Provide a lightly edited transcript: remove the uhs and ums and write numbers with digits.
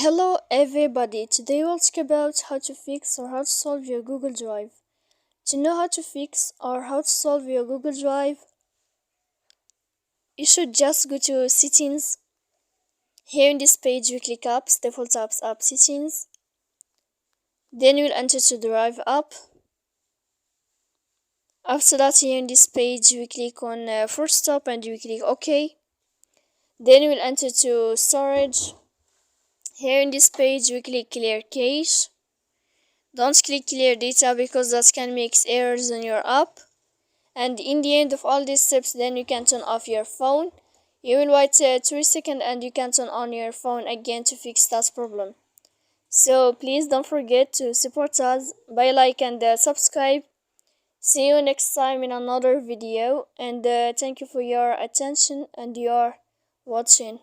Hello everybody, today we'll talk about how to fix or how to solve your Google Drive. To know how to fix or how to solve your Google Drive, you should just go to settings. Here in this page you click apps, default apps, app settings. Then you'll enter to Drive app. After that, here in this page we click on first stop and we click OK. Then we'll enter to storage. Here in this page we click clear cache. Don't click clear data because that can make errors in your app. And in the end of all these steps, then you can turn off your phone. You will wait 3 seconds and you can turn on your phone again to fix that problem. So please don't forget to support us by like and subscribe. See you next time in another video, and thank you for your attention and your watching.